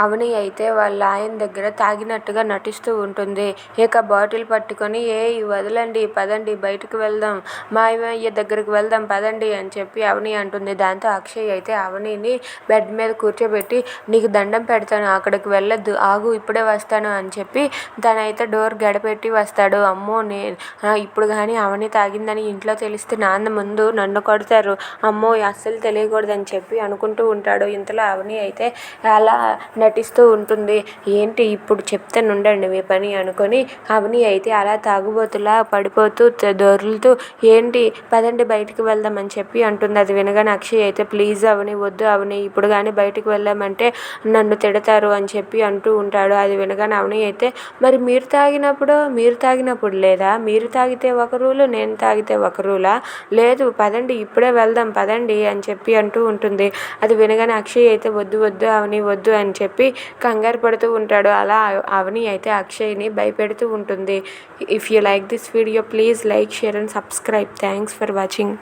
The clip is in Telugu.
అవని అయితే వాళ్ళ ఆయన దగ్గర తాగినట్టుగా నటిస్తూ ఉంటుంది. ఇక బాటిల్ పట్టుకొని ఏయ్ వదలండి, పదండి బయటకు వెళ్దాం, మావయ్య దగ్గరికి వెళ్దాం పదండి అని చెప్పి అవని అంటుంది. దాంతో అక్షయ్ అయితే అవనిని బెడ్ మీద కూర్చోబెట్టి నీకు దండం పెడతాను, అక్కడికి వెళ్ళొద్దు, ఆగు ఇప్పుడే వస్తాను అని చెప్పి తనైతే డోర్ గడపెట్టి వస్తాడు. అమ్మో ఇప్పుడు కానీ అవని తాగిందని ఇంట్లో తెలిస్తే నాన్న ముందు నన్ను కొడతారు, అమ్మో అస్సలు తెలియకూడదని చెప్పి అనుకుంటూ ఉంటాడు. ఇంతలో అవని అయితే అలా నటిస్తూ ఉంటుంది. ఏంటి ఇప్పుడు చెప్తానుండండి మీ పని అనుకొని అవని అయితే అలా తాగుబోతులా పడిపోతూ దొర్లుతూ ఏంటి పదండి బయటికి వెళ్దామని చెప్పి అంటుంది. అది వినగానే అక్షయ్ అయితే ప్లీజ్ అవని వద్దు అవని, ఇప్పుడు కానీ బయటికి వెళ్ళామంటే నన్ను తిడతారు అని చెప్పి అంటూ ఉంటాడు. అది వినగానే అవని అయితే మరి మీరు తాగినప్పుడు లేదా, మీరు తాగితే ఒక రూలు నేను తాగితే ఒక రూలా, లేదు పదండి ఇప్పుడే వెళ్దాం పదండి అని చెప్పి అంటూ ఉంటుంది. అది వినగానే అక్షయ్ అయితే వద్దు వద్దు అవని వద్దు అని చెప్పి కంగారు పడుతూ ఉంటాడు. అలా అవని అయితే అక్షయ్ని భయపెడుతూ ఉంటుంది. If you like this video please like, share and subscribe. Thanks for watching.